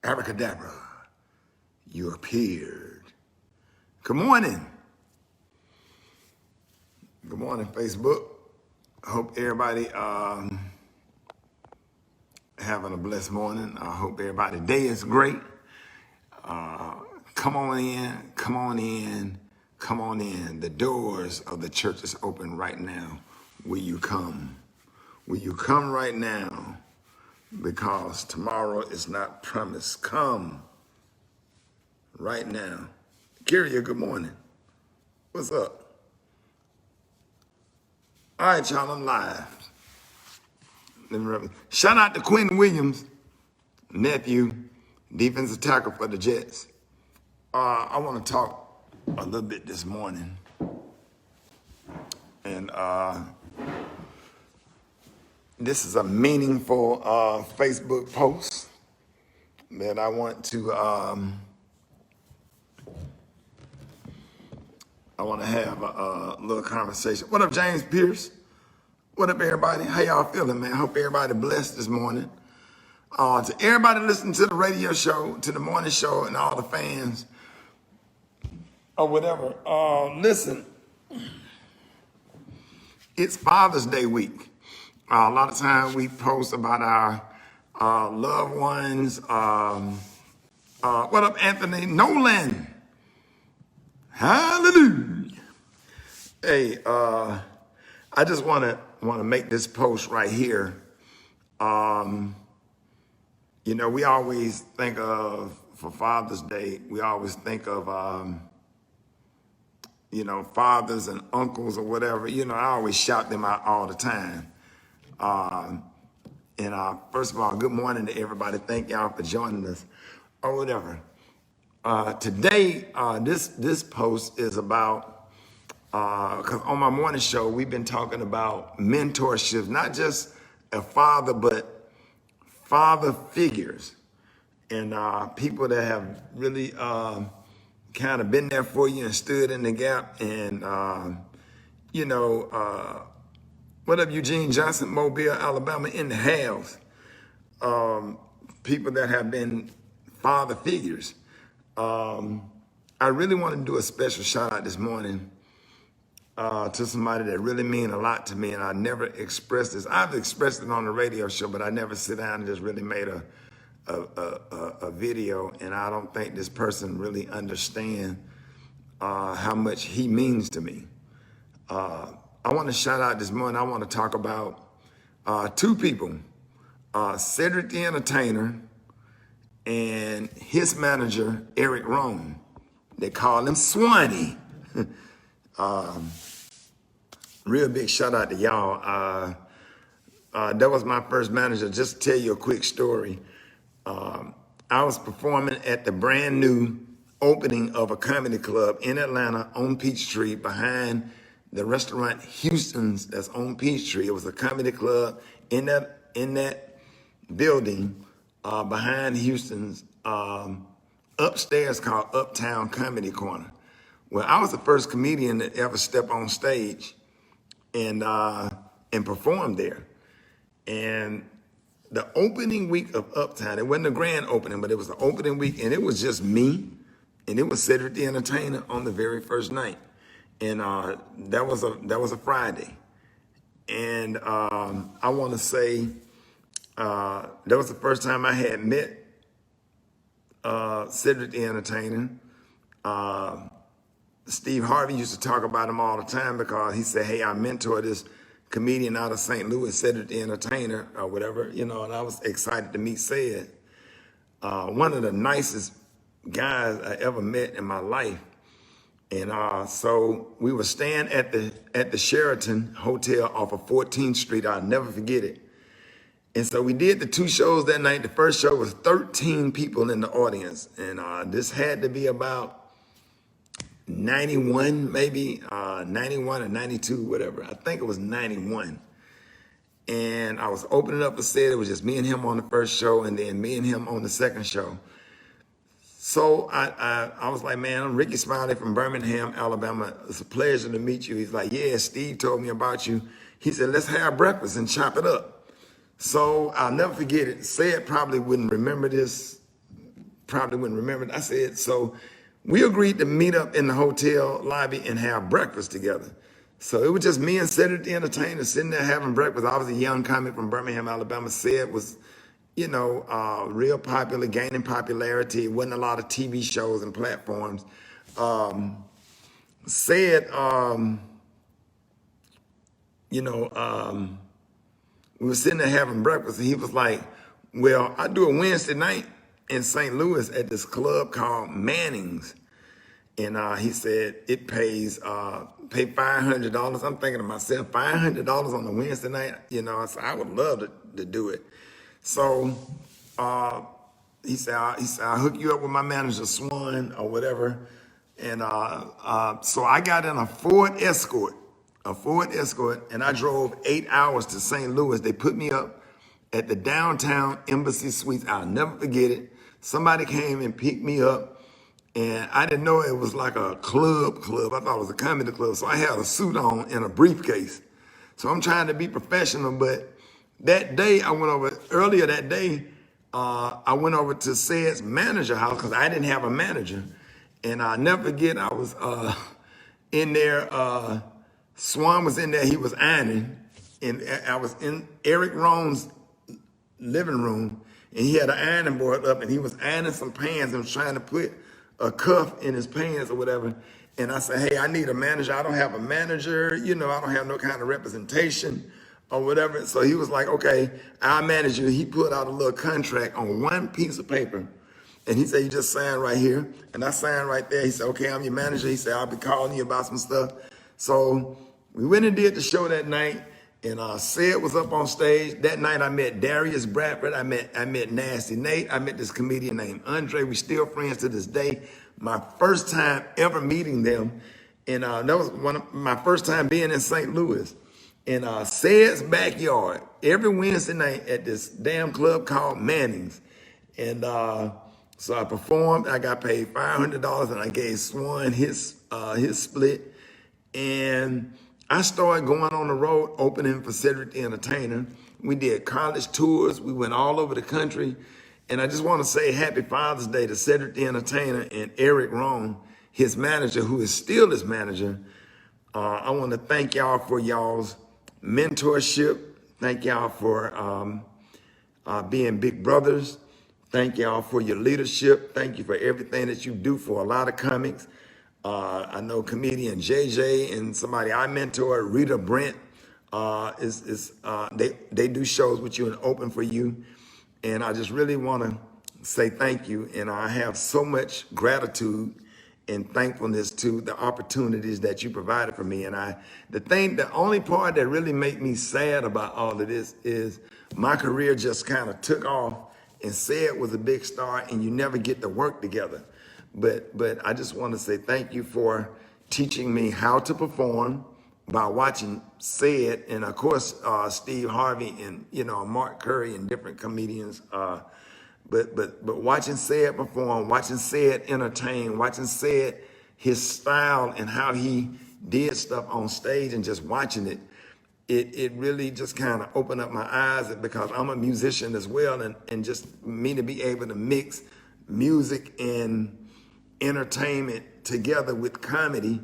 Abracadabra, you appeared. Good morning. Good morning, Facebook. I hope everybody having a blessed morning. I hope everybody's day is great. Come on in, come on in, come on in. The doors of the church is open right now. Will you come? Will you come right now? Because tomorrow is not promised. Come right now. Kyria, good morning. What's up? All right, y'all, I'm live. Shout out to Quentin Williams, nephew, defensive tackle for the Jets. I want to talk a little bit this morning. And this is a meaningful Facebook post that I want to have a little conversation. What up, James Pierce? What up, everybody? How y'all feeling, man? Hope everybody blessed this morning. To everybody listening to the radio show, to the morning show, and all the fans, or whatever, listen, it's Father's Day week. A lot of times we post about our loved ones. What up, Anthony Nolan? Hallelujah. Hey, I just want to make this post right here. You know, we always think of, for Father's Day, we always think of, you know, fathers and uncles or whatever. You know, I always shout them out all the time. First of all, good morning to everybody. Thank y'all for joining us or whatever. Today, this post is about, because on my morning show, we've been talking about mentorship, not just a father, but father figures and people that have really kind of been there for you and stood in the gap. And, you know, what up, Eugene Johnson, Mobile, Alabama, in the house. People that have been father figures. I really want to do a special shout out this morning to somebody that really mean a lot to me, and I never expressed this. I've expressed it on the radio show, but I never sit down and just really made a video, and I don't think this person really understand how much he means to me. I want to shout out this morning. I want to talk about two people, Cedric The Entertainer and his manager, Eric Rohn. They call him Smiley. Real big shout out to y'all. That was my first manager. Just to tell you a quick story. I was performing at the brand new opening of a comedy club in Atlanta on Peachtree behind the restaurant Houston's that's on Peachtree. It was a comedy club in that building behind Houston's, upstairs called Uptown Comedy Corner. Well, I was the first comedian that ever stepped on stage and performed there. And the opening week of Uptown, it wasn't a grand opening, but it was the opening week, and it was just me, and it was Cedric The Entertainer on the very first night. And that was a Friday. And I want to say that was the first time I had met Cedric The Entertainer. Steve Harvey used to talk about him all the time because he said, hey, I mentored this comedian out of St. Louis, Cedric The Entertainer or whatever, you know, and I was excited to meet Ced. One of the nicest guys I ever met in my life. And so we were staying at the Sheraton Hotel off of 14th Street. I'll never forget it. And so we did the two shows that night. The first show was 13 people in the audience. And this had to be about 91, maybe 91 or 92, whatever. I think it was 91. And I was opening up a set. It was just me and him on the first show and then me and him on the second show. So I was like, man, I'm Rickey Smiley from Birmingham, Alabama. It's a pleasure to meet you. He's like, yeah, Steve told me about you. He said, let's have breakfast and chop it up. So I'll never forget it. Ced probably wouldn't remember this probably wouldn't remember it. I said, so we agreed to meet up in the hotel lobby and have breakfast together. So it was just me and Cedric the Entertainer sitting there having breakfast. I was a young comic from Birmingham, Alabama. Ced was, real popular, gaining popularity. Wasn't a lot of TV shows and platforms. Ced, we were sitting there having breakfast, and he was like, well, I do a Wednesday night in St. Louis at this club called Manning's. And he said it pay $500. I'm thinking to myself, $500 on a Wednesday night? I said, I would love to do it. So he said, I'll hook you up with my manager, Swan, or whatever. And so I got in a Ford Escort, and I drove 8 hours to St. Louis. They put me up at the downtown Embassy Suites. I'll never forget it. Somebody came and picked me up, and I didn't know it was like a club. I thought it was a comedy club. So I had a suit on and a briefcase. So I'm trying to be professional, but that day earlier that day, I went over to Ced's manager house because I didn't have a manager. And I'll never forget, I was in there, Swan was in there, he was ironing, and I was in Eric Rohn's living room, and he had an ironing board up, and he was ironing some pants and was trying to put a cuff in his pants or whatever. And I said, hey, I need a manager. I don't have a manager. I don't have no kind of representation or whatever. So he was like, okay, I'll manage you. He put out a little contract on one piece of paper. And he said, you just sign right here. And I signed right there. He said, okay, I'm your manager. He said, I'll be calling you about some stuff. So we went and did the show that night. And Ced was up on stage. That night I met Darius Bradford. I met Nasty Nate. I met this comedian named Andre. We still friends to this day. My first time ever meeting them. And that was one of my first time being in St. Louis. In Ced's backyard, every Wednesday night at this damn club called Manning's. And so I performed. I got paid $500, and I gave Swan his split. And I started going on the road, opening for Cedric the Entertainer. We did college tours. We went all over the country. And I just want to say happy Father's Day to Cedric the Entertainer and Eric Rohn, his manager, who is still his manager. I want to thank y'all for y'all's mentorship. Thank y'all for being big brothers. Thank y'all for your leadership. Thank you for everything that you do for a lot of comics. I know comedian JJ and somebody I mentor, Rita Brent, they do shows with you and open for you. And I just really want to say thank you. And I have so much gratitude and thankfulness to the opportunities that you provided for me. And the only part that really made me sad about all of this is my career just kind of took off, and Ced was a big star, and you never get to work together. But I just want to say thank you for teaching me how to perform by watching Ced, and of course Steve Harvey and Mark Curry and different comedians. But watching Ced perform, watching Ced entertain, watching Ced, his style and how he did stuff on stage, and just watching it, it really just kind of opened up my eyes, because I'm a musician as well, and just me to be able to mix music and entertainment together with comedy,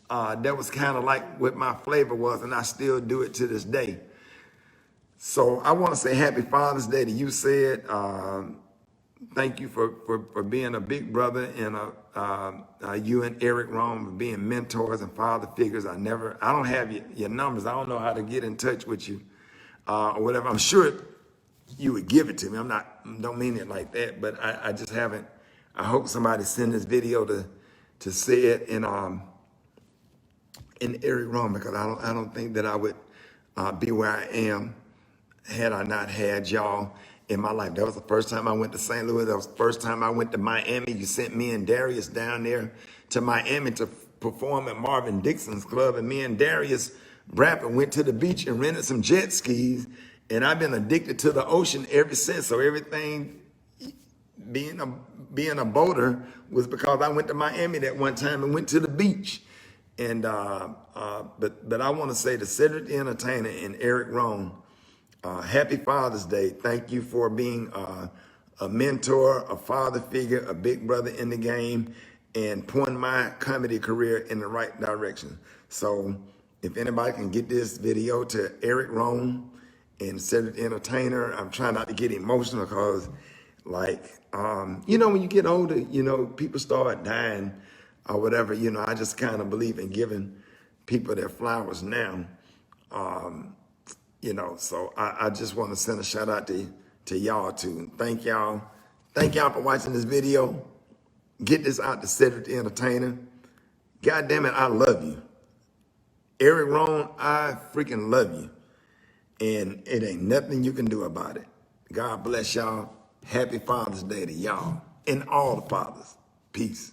that was kind of like what my flavor was, and I still do it to this day. So I want to say happy Father's Day to you, Ced. Thank you for being a big brother, and you and Eric Rohn for being mentors and father figures. I don't have your numbers. I don't know how to get in touch with you or whatever. I'm sure you would give it to me. Don't mean it like that, but I just haven't. I hope somebody send this video to Ced and Eric Rohn, because I don't think that I would be where I am had I not had y'all in my life. That was the first time I went to St. Louis. That was the first time I went to Miami. You sent me and Darius down there to Miami to perform at Marvin Dixon's club. And me and Darius Bradford went to the beach and rented some jet skis. And I've been addicted to the ocean ever since. So everything, being a boater, was because I went to Miami that one time and went to the beach. And but I want to say to Cedric the Entertainer and Eric Rohn, happy Father's Day. Thank you for being a mentor, a father figure, a big brother in the game, and point my comedy career in the right direction. So if anybody can get this video to Eric Rohn and Cedric the Entertainer, I'm trying not to get emotional because, like, when you get older, people start dying or whatever. I just kind of believe in giving people their flowers now. So I just want to send a shout out to y'all too. Thank y'all. Thank y'all for watching this video. Get this out to Cedric the Entertainer. God damn it, I love you. Eric Rohn, I freaking love you. And it ain't nothing you can do about it. God bless y'all. Happy Father's Day to y'all and all the fathers. Peace.